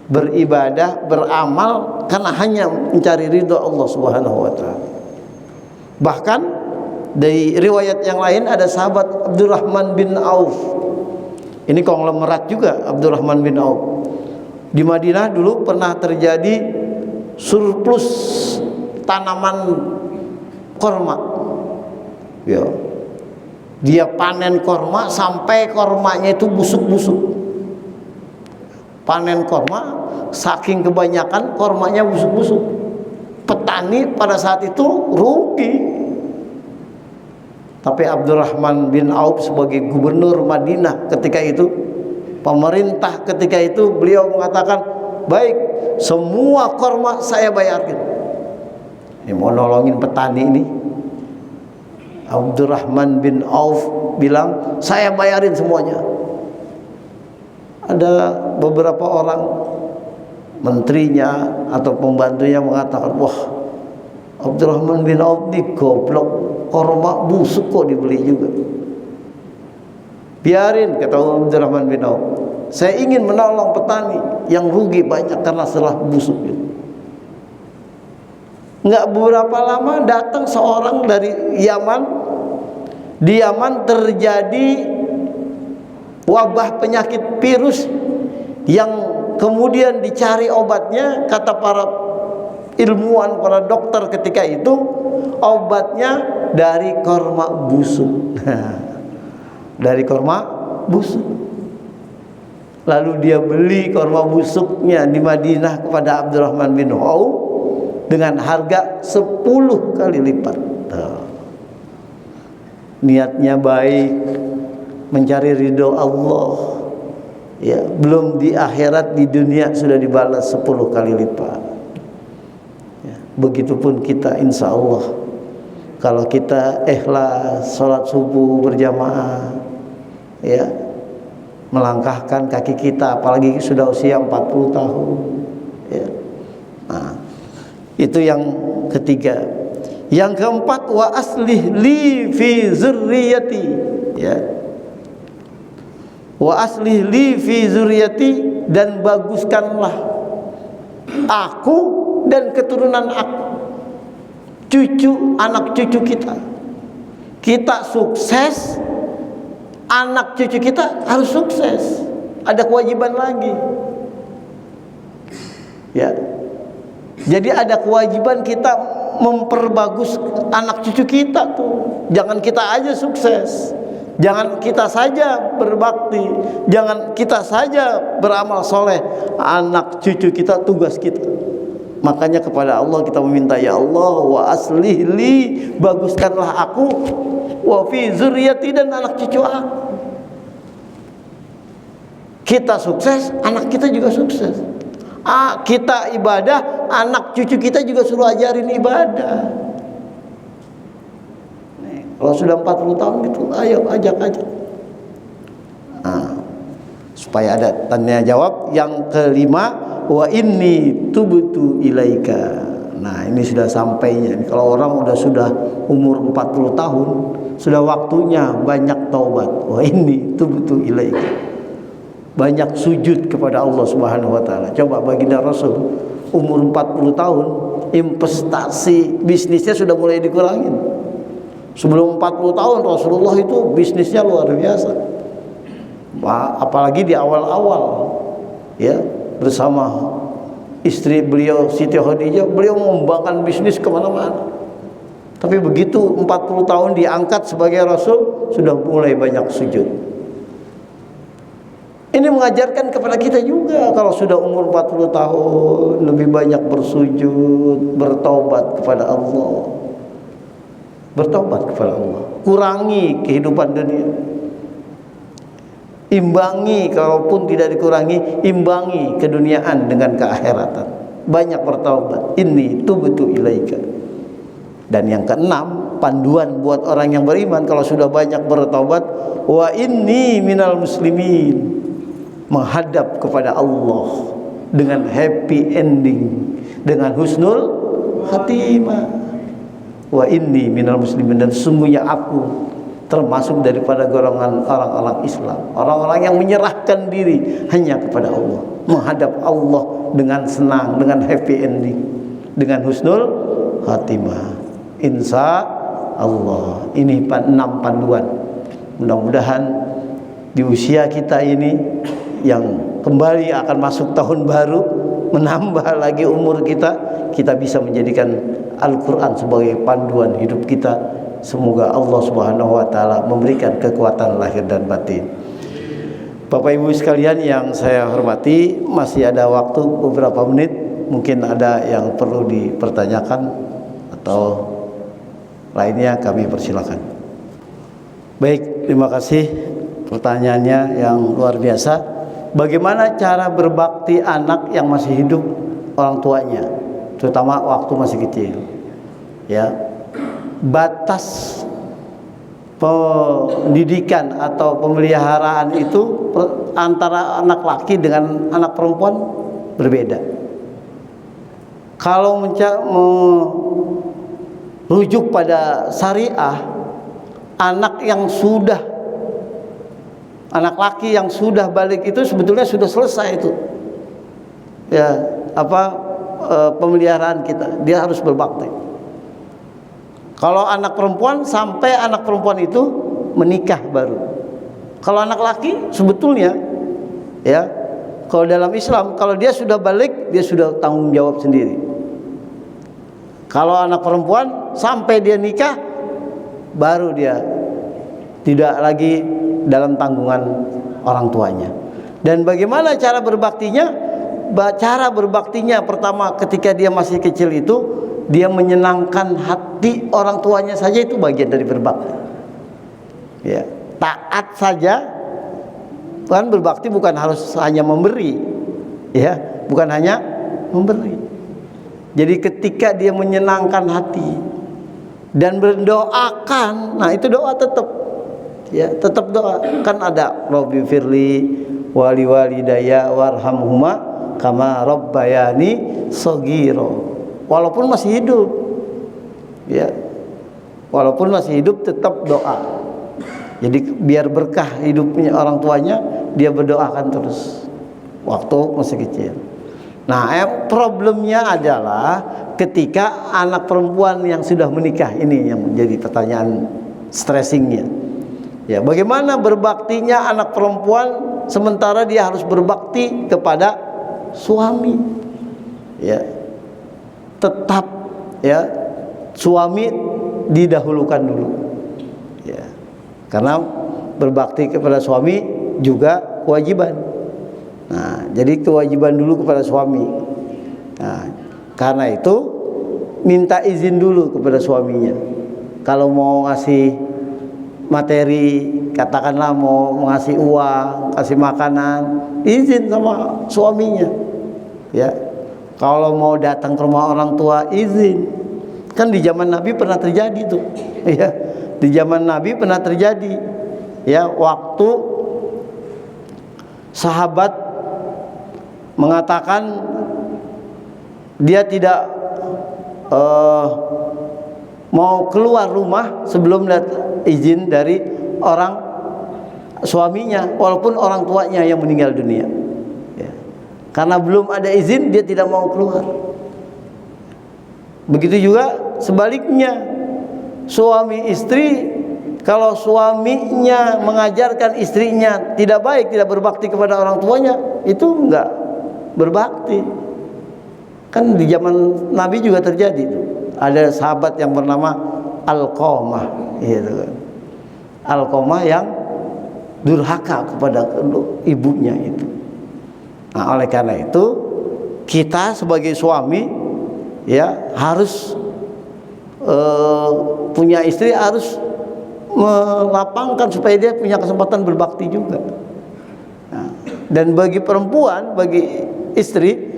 beribadah, beramal karena hanya mencari ridho Allah Subhanahu wa taala. Bahkan dari riwayat yang lain ada sahabat Abdurrahman bin Auf. Ini konglomerat juga Abdurrahman bin Auf. Di Madinah dulu pernah terjadi surplus tanaman korma. Ya. Dia panen korma sampai kormanya itu busuk-busuk. Panen korma saking kebanyakan kormanya busuk-busuk. Petani pada saat itu rugi. Tapi Abdurrahman bin Auf sebagai gubernur Madinah ketika itu, pemerintah ketika itu, beliau mengatakan, baik, semua korma saya bayarkan. Ini mau nolongin petani ini. Abdurrahman bin Auf bilang, saya bayarin semuanya. Ada beberapa orang menterinya atau pembantunya mengatakan, wah, Abdurrahman bin Auf ini goblok, korma busuk kok dibeli juga. Biarin, kata Abdurrahman bin Auf, saya ingin menolong petani yang rugi banyak karena setelah busuk itu. Nggak beberapa lama datang seorang dari Yaman. Di Yaman terjadi wabah penyakit virus yang kemudian dicari obatnya. Kata para ilmuwan, para dokter ketika itu, obatnya dari korma busuk. Dari korma busuk. Lalu dia beli korma busuknya di Madinah kepada Abdurrahman bin Auf dengan harga 10 kali lipat. Niatnya baik, mencari ridho Allah. Ya, belum di akhirat, di dunia sudah dibalas 10 kali lipat. Ya, begitupun kita, insya Allah, kalau kita ikhlas sholat subuh berjamaah, ya, melangkahkan kaki kita, apalagi sudah usia 40 tahun, ya. Nah, itu yang ketiga. Yang keempat, wa aslih li fi zurriyati, ya. Wa aslih li fi zurriyati, dan baguskanlah aku dan keturunan aku, cucu, anak cucu kita. Kita sukses, anak cucu kita harus sukses. Ada kewajiban lagi, ya. Jadi ada kewajiban kita memperbagus anak cucu kita tuh. Jangan kita aja sukses, jangan kita saja berbakti, jangan kita saja beramal soleh. Anak cucu kita tugas kita. Makanya kepada Allah kita meminta, ya Allah, wa aslih li, baguskanlah aku, wa fi zurriyati, dan anak cucu aku. Kita sukses, anak kita juga sukses. Kita ibadah, anak cucu kita juga suruh ajarin ibadah. Kalau sudah 40 tahun gitu, ayo ajak. Supaya ada tanya jawab. Yang kelima, wa inni tubtu ilaika. Nah, ini sudah sampainya. Kalau orang sudah umur 40 tahun, sudah waktunya banyak taubat. Wa inni tubtu ilaika. Banyak sujud kepada Allah Subhanahu wa taala. Coba baginda Rasul umur 40 tahun, investasi bisnisnya sudah mulai dikurangin. Sebelum 40 tahun Rasulullah itu bisnisnya luar biasa. Apalagi di awal-awal, ya, bersama istri beliau Siti Khadijah, beliau mengembangkan bisnis kemana-mana. Tapi begitu 40 tahun diangkat sebagai Rasul, sudah mulai banyak sujud. Ini mengajarkan kepada kita juga, kalau sudah umur 40 tahun, lebih banyak bersujud, bertaubat kepada Allah. Bertaubat kepada Allah. Kurangi kehidupan dunia. Imbangi, kalaupun tidak dikurangi, imbangi keduniaan dengan keakhiratan. Banyak bertaubat. Inni tubtu ilaika. Dan yang keenam, panduan buat orang yang beriman kalau sudah banyak bertaubat, wa inni minal muslimin. Menghadap kepada Allah dengan happy ending, dengan husnul khatimah. Wa inni minal muslimin, dan sungguhnya aku termasuk daripada golongan orang-orang Islam, orang-orang yang menyerahkan diri hanya kepada Allah, menghadap Allah dengan senang, dengan happy ending, dengan husnul khatimah. Insya Allah. Ini 6 panduan. Mudah-mudahan di usia kita ini yang kembali akan masuk tahun baru, menambah lagi umur kita, kita bisa menjadikan Al-Quran sebagai panduan hidup kita. Semoga Allah Subhanahu wa taala memberikan kekuatan lahir dan batin. Bapak Ibu sekalian yang saya hormati, masih ada waktu beberapa menit, mungkin ada yang perlu dipertanyakan atau lainnya, kami persilakan. Baik, terima kasih pertanyaannya yang luar biasa. Bagaimana cara berbakti anak yang masih hidup orang tuanya, terutama waktu masih kecil, ya. Batas pendidikan atau pemeliharaan itu antara anak laki dengan anak perempuan berbeda. Kalau merujuk pada syariah, anak laki yang sudah balik itu sebetulnya sudah selesai itu, ya, pemeliharaan kita, dia harus berbakti. Kalau anak perempuan sampai anak perempuan itu menikah baru. Kalau anak laki sebetulnya ya, kalau dalam Islam kalau dia sudah balik dia sudah tanggung jawab sendiri. Kalau anak perempuan sampai dia nikah baru dia tidak lagi dalam tanggungan orang tuanya. Dan bagaimana cara berbaktinya? Cara berbaktinya pertama ketika dia masih kecil itu dia menyenangkan hati orang tuanya saja, itu bagian dari berbakti. Ya, taat saja. Kan berbakti bukan harus hanya memberi. Ya, bukan hanya memberi. Jadi ketika dia menyenangkan hati dan berdoakan, nah itu doa tetap. Ya, tetap doa. Kan ada Rabbi firli wali walidayya warhamhuma kama rabbayani shaghira. Walaupun masih hidup. Ya. Walaupun masih hidup tetap doa. Jadi biar berkah hidupnya orang tuanya, dia berdoakan terus waktu masih kecil. Nah, problemnya adalah ketika anak perempuan yang sudah menikah, ini yang menjadi pertanyaan stressingnya. Ya, bagaimana berbaktinya anak perempuan sementara dia harus berbakti kepada suami? Ya, tetap ya suami didahulukan dulu. Ya, karena berbakti kepada suami juga kewajiban. Nah, jadi kewajiban dulu kepada suami. Nah, karena itu minta izin dulu kepada suaminya. Kalau mau ngasih materi, katakanlah mau ngasih uang, kasih makanan, izin sama suaminya. Ya. Kalau mau datang ke rumah orang tua, izin. Kan di zaman Nabi pernah terjadi tuh. Ya. Di zaman Nabi pernah terjadi. Ya, waktu sahabat mengatakan dia tidak mau keluar rumah sebelum izin dari orang suaminya, walaupun orang tuanya yang meninggal dunia. Ya. Karena belum ada izin dia tidak mau keluar. Begitu juga sebaliknya, suami istri, kalau suaminya mengajarkan istrinya tidak baik, tidak berbakti kepada orang tuanya, itu enggak berbakti. Kan di zaman Nabi juga terjadi itu. Ada sahabat yang bernama Alqamah, gitu kan. Alqamah yang durhaka kepada ibunya itu. Nah, oleh karena itu kita sebagai suami ya harus punya istri, harus melapangkan supaya dia punya kesempatan berbakti juga. Nah, dan bagi perempuan, bagi istri,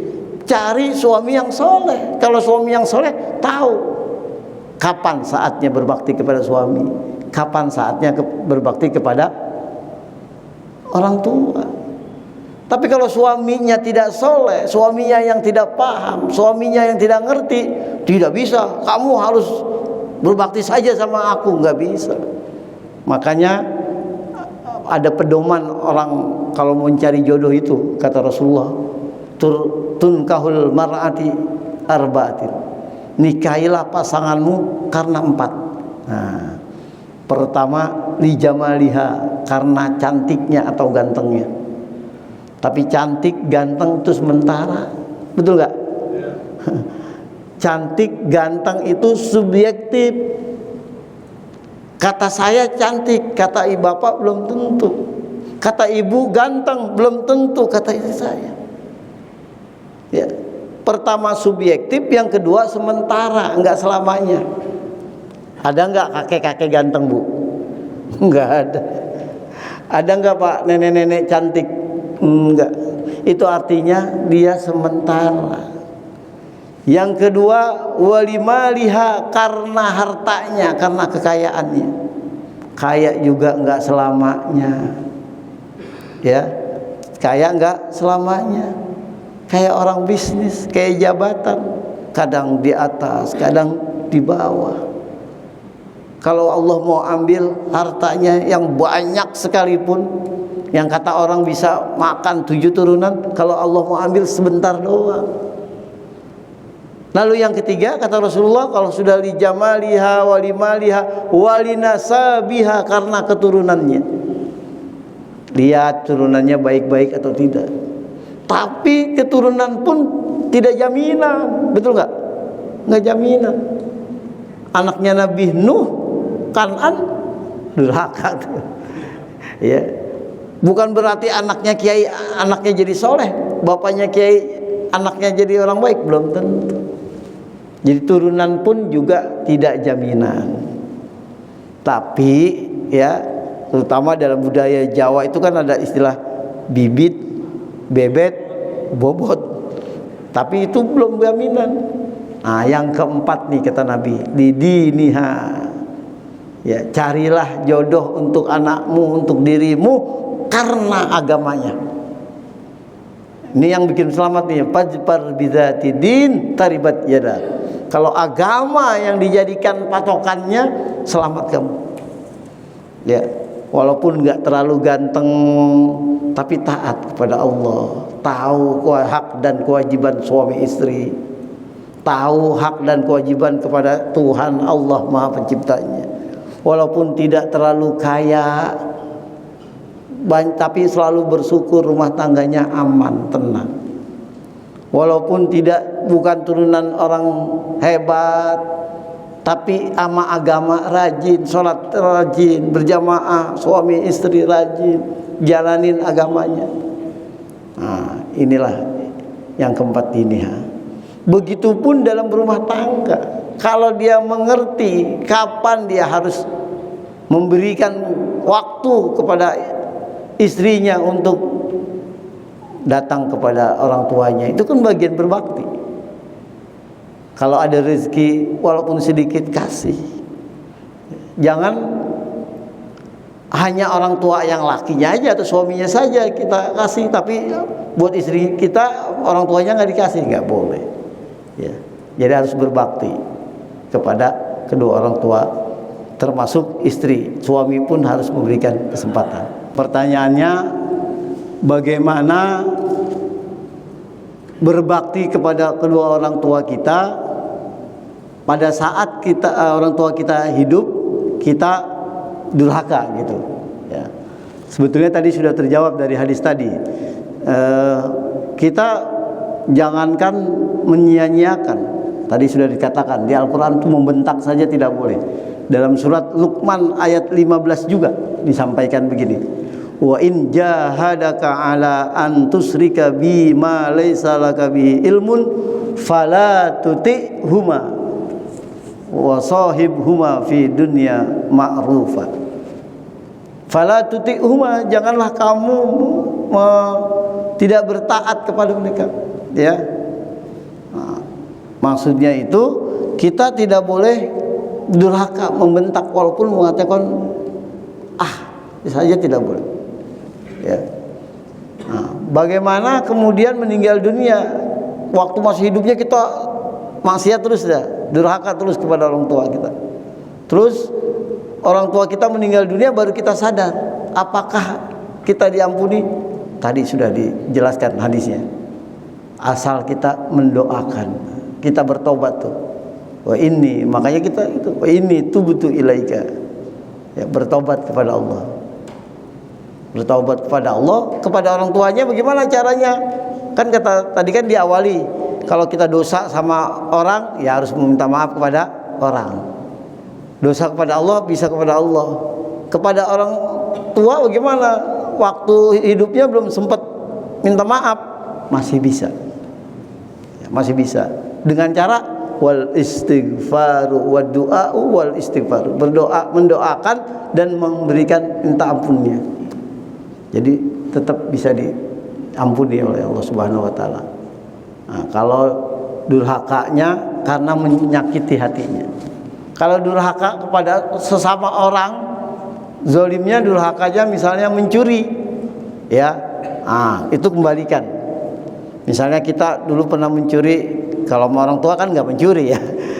cari suami yang soleh. Kalau suami yang soleh tahu kapan saatnya berbakti kepada suami, kapan saatnya berbakti kepada orang tua. Tapi kalau suaminya tidak soleh, suaminya yang tidak paham, suaminya yang tidak ngerti, tidak bisa. Kamu harus berbakti saja sama aku, nggak bisa. Makanya ada pedoman orang kalau mau mencari jodoh itu, kata Rasulullah, tunkahul mar'ati arba'atin. Nikahilah pasanganmu karena 4. Nah, pertama li jamaliha, karena cantiknya atau gantengnya. Tapi cantik ganteng itu sementara, betul nggak? Cantik ganteng itu subjektif. Kata saya cantik, kata ibu bapak belum tentu. Kata ibu ganteng belum tentu kata istri saya. Ya, pertama subjektif, yang kedua sementara, enggak selamanya. Ada enggak kakek-kakek ganteng, Bu? Enggak ada. Ada enggak Pak nenek-nenek cantik? Enggak. Itu artinya dia sementara. Yang kedua walimaliha, karena hartanya, karena kekayaannya. Kaya juga enggak selamanya. Ya. Kaya enggak selamanya. Kayak orang bisnis, kayak jabatan, kadang di atas, kadang di bawah. Kalau Allah mau ambil hartanya yang banyak sekalipun, yang kata orang bisa makan 7 turunan, kalau Allah mau ambil sebentar doang. Lalu yang ketiga kata Rasulullah, kalau sudah li jamaliha wa limaliha wa linasabiha, karena keturunannya. Lihat turunannya baik-baik atau tidak. Tapi keturunan pun tidak jaminan, betul nggak? Nggak jaminan. Anaknya Nabi Nuh, Kan'an, durhaka. Ya, bukan berarti anaknya kiai, anaknya jadi soleh, bapaknya kiai, anaknya jadi orang baik, belum tentu. Jadi turunan pun juga tidak jaminan. Tapi ya, terutama dalam budaya Jawa itu kan ada istilah bibit, bebet, bobot. Tapi itu belum jaminan. Nah, yang keempat nih kata Nabi, didiniha. Ya, carilah jodoh untuk anakmu, untuk dirimu karena agamanya. Ini yang bikin selamat nih, fajfar bidzati din taribat yada. Kalau agama yang dijadikan patokannya, selamat kamu. Ya, walaupun nggak terlalu ganteng, tapi taat kepada Allah, tahu hak dan kewajiban suami istri, tahu hak dan kewajiban kepada Tuhan Allah Maha Penciptanya. Walaupun tidak terlalu kaya, tapi selalu bersyukur rumah tangganya aman, tenang. Walaupun bukan turunan orang hebat, tapi ama agama rajin, sholat rajin, berjamaah, suami istri rajin, jalanin agamanya. Nah, inilah yang keempat ini. Begitupun dalam berumah tangga, kalau dia mengerti kapan dia harus memberikan waktu kepada istrinya untuk datang kepada orang tuanya, itu kan bagian berbakti. Kalau ada rezeki walaupun sedikit, kasih. Jangan hanya orang tua yang lakinya aja atau suaminya saja kita kasih, tapi buat istri kita orang tuanya nggak dikasih, nggak boleh. Ya, jadi harus berbakti kepada kedua orang tua, termasuk istri. Suami pun harus memberikan kesempatan. Pertanyaannya, bagaimana berbakti kepada kedua orang tua kita pada saat orang tua kita hidup, kita durhaka gitu ya. Sebetulnya tadi sudah terjawab dari hadis tadi. Kita jangankan menyia-nyiakan, tadi sudah dikatakan di Al-Quran itu membentak saja tidak boleh. Dalam surat Luqman ayat 15 juga disampaikan begini, wa in jahadaka ala an tusrika bi ma laysa laka bihi ilmun fala tuti'huma wa sahibhuma fi dunya ma'rufa. Fala tuti'huma, janganlah kamu tidak bertaat kepada mereka, ya. Nah, maksudnya itu kita tidak boleh durhaka, membentak, walaupun mengatakan saja tidak boleh. Ya. Nah, bagaimana kemudian meninggal dunia, waktu masih hidupnya kita maksiat terus dah, durhaka terus kepada orang tua kita. Terus orang tua kita meninggal dunia baru kita sadar, apakah kita diampuni? Tadi sudah dijelaskan hadisnya. Asal kita mendoakan, kita bertobat tuh. Wah ini, makanya kita itu, wah ini tubutu ilaika. Ya, bertobat kepada Allah. Bertaubat kepada Allah, kepada orang tuanya bagaimana caranya? Kan kata tadi kan diawali, kalau kita dosa sama orang ya harus meminta maaf kepada orang. Dosa kepada Allah bisa kepada Allah. Kepada orang tua bagaimana? Waktu hidupnya belum sempat minta maaf, masih bisa. Ya, masih bisa. Dengan cara wal istighfaru wad du'a wal istighfar. Berdoa, mendoakan dan memberikan minta ampunnya. Jadi tetap bisa diampuni oleh Allah Subhanahu wa taala. Nah, kalau durhakanya karena menyakiti hatinya. Kalau durhaka kepada sesama orang, zalimnya durhakanya misalnya mencuri, ya, itu kembalikan. Misalnya kita dulu pernah mencuri, kalau sama orang tua kan nggak mencuri ya,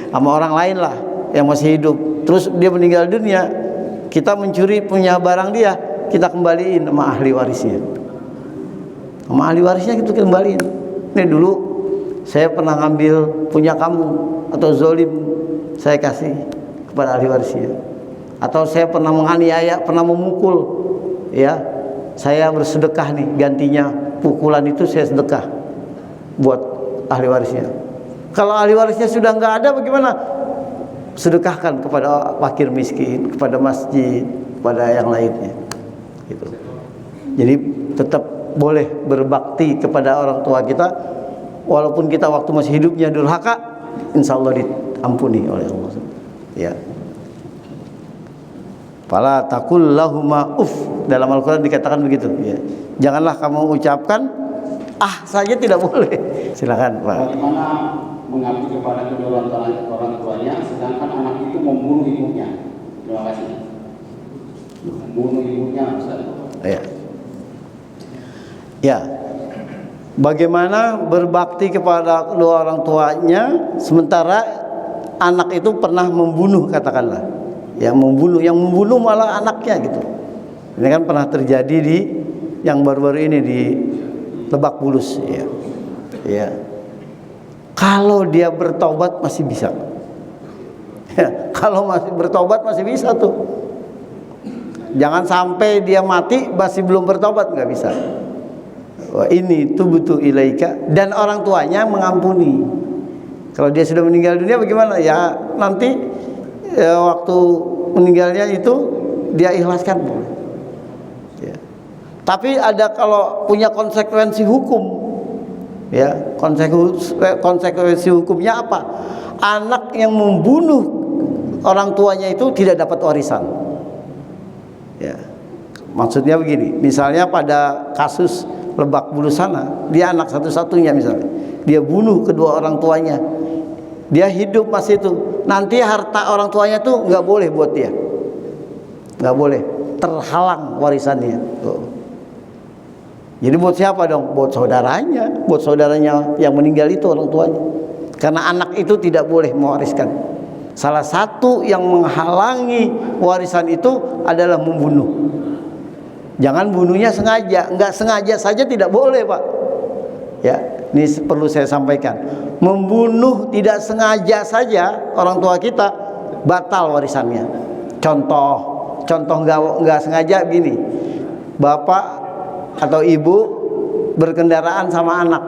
sama orang lain lah yang masih hidup. Terus dia meninggal dunia, kita mencuri punya barang dia, kita kembaliin sama ahli warisnya. Sama ahli warisnya kita kembaliin. Ini dulu saya pernah ngambil punya kamu, atau zolim saya kasih kepada ahli warisnya, atau saya pernah menganiaya, pernah memukul, ya saya bersedekah nih, gantinya pukulan itu saya sedekah buat ahli warisnya. Kalau ahli warisnya sudah nggak ada, bagaimana? Sedekahkan kepada fakir miskin, kepada masjid, kepada yang lainnya. Gitu. Jadi tetap boleh berbakti kepada orang tua kita, walaupun kita waktu masih hidupnya durhaka, insya Allah diampuni oleh Allah. Ya. Fala taqul lahuma uff, dalam Al-Quran dikatakan begitu. Ya. Janganlah kamu ucapkan saja, tidak boleh. Silakan Pak. Bagaimana mengabdi kepada kedua orang tuanya, sedangkan anak itu membunuh ibunya? Terima kasih. Membunuh ibunya, Ustaz. Ya. Ya. Bagaimana berbakti kepada kedua orang tuanya sementara anak itu pernah membunuh, katakanlah. Yang membunuh malah anaknya gitu. Ini kan pernah terjadi di yang baru-baru ini di Lebak Bulus, ya. Ya. Kalau dia bertobat masih bisa. Ya, kalau masih bertobat masih bisa tuh. Jangan sampai dia mati masih belum bertobat, nggak bisa. Wah, ini tubutu ilaika, dan orang tuanya mengampuni. Kalau dia sudah meninggal dunia bagaimana? Ya nanti waktu meninggalnya itu dia ikhlaskan. Ya. Tapi ada kalau punya konsekuensi hukum. Ya, konsekuensi hukumnya apa? Anak yang membunuh orang tuanya itu tidak dapat warisan. Ya. Maksudnya begini, misalnya pada kasus Lebak Bulus sana, dia anak satu-satunya misalnya, dia bunuh kedua orang tuanya, dia hidup masih itu, nanti harta orang tuanya tuh nggak boleh buat dia, nggak boleh, terhalang warisannya. Jadi buat siapa dong? Buat saudaranya yang meninggal itu orang tuanya. Karena anak itu tidak boleh mewariskan. Salah satu yang menghalangi warisan itu adalah membunuh. Jangan bunuhnya sengaja, nggak sengaja saja tidak boleh, Pak. Ya, ini perlu saya sampaikan. Membunuh tidak sengaja saja orang tua kita batal warisannya. Contoh nggak sengaja gini, bapak atau ibu berkendaraan sama anak,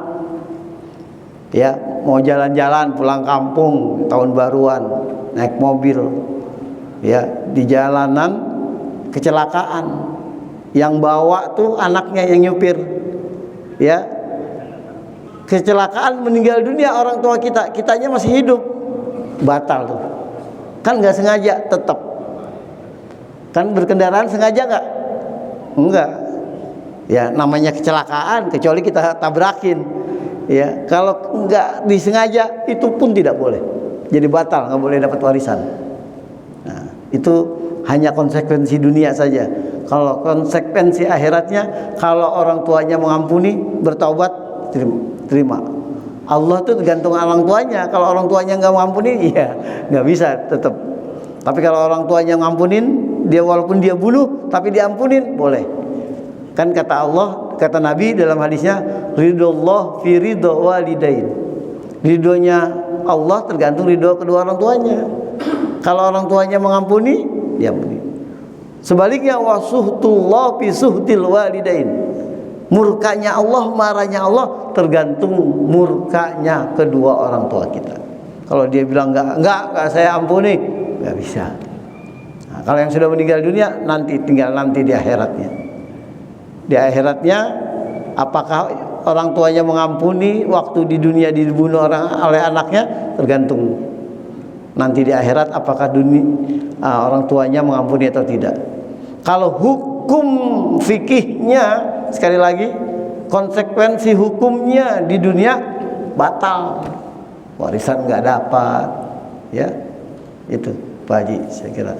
ya mau jalan-jalan pulang kampung tahun baruan, naik mobil, ya di jalanan kecelakaan, yang bawa tuh anaknya yang nyupir, ya kecelakaan meninggal dunia orang tua kita, kitanya masih hidup, batal tuh, kan nggak sengaja, tetap kan berkendaraan sengaja nggak? Enggak. Ya namanya kecelakaan, kecuali kita tabrakin. Ya kalau nggak disengaja itu pun tidak boleh, jadi batal, nggak boleh dapat warisan. Nah, itu hanya konsekuensi dunia saja. Kalau konsekuensi akhiratnya, kalau orang tuanya mengampuni, bertaubat, terima. Allah tuh tergantung orang tuanya. Kalau orang tuanya nggak mengampuni, ya nggak bisa tetap. Tapi kalau orang tuanya ngampunin, dia walaupun dia bunuh, tapi diampunin, boleh. Kan kata Allah, kata Nabi dalam hadisnya, ridullah fi ridho walidain. Ridhonya Allah tergantung ridho kedua orang tuanya. Kalau orang tuanya mengampuni, diampuni. Sebaliknya, wasuhtullah fi suhtil walidain. Murkanya Allah, marahnya Allah tergantung murkanya kedua orang tua kita. Kalau dia bilang enggak saya ampuni, enggak bisa. Nah, kalau yang sudah meninggal dunia tinggal nanti di akhiratnya. Di akhiratnya, apakah orang tuanya mengampuni waktu di dunia dibunuh oleh anaknya, tergantung nanti di akhirat apakah orang tuanya mengampuni atau tidak. Kalau hukum fikihnya, sekali lagi, konsekuensi hukumnya di dunia batal, warisan nggak dapat, ya itu Pak Haji saya kira.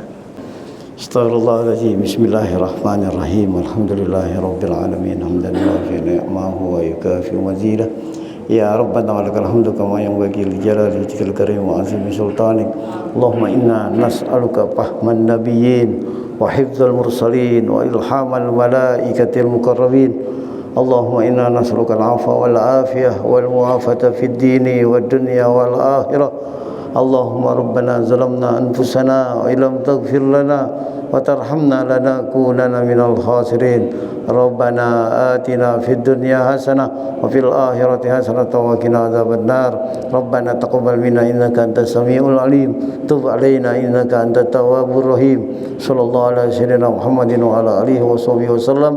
Astaghfirullahaladzim. Bismillahirrahmanirrahim. Alhamdulillahirabbil alamin. Hamdan yuwafi ni'amahu wa yukafi mazidah. Ya Rabbana wa lakal hamdu kama yanbaghi li jalali wajhikal karim wa azimi sultanik. Allahumma inna nas'aluka fahman nabiyyin wa hifdzal mursalin wa ilhamal malaikatil muqarrabin. اللهم إنا نسألك العفو والعافية والمعافاة في الدين والدنيا والآخرة. اللهم ربنا ظلمنا أنفسنا وإن لم تغفر لنا وترحمنا لنكونن من الخاسرين. ربنا آتنا في الدنيا حسنة وفي الآخرة حسنة وقنا عذاب النار. ربنا تقبل منا إنك أنت السميع العليم. تب علينا إنك أنت التواب الرحيم. صلى الله على سيدنا محمد وعلى آله وصحبه وسلم.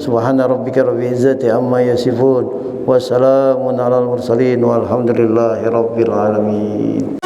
سبحان ربك رب العزة عما يصفون وسلام على المرسلين والحمد لله رب العالمين.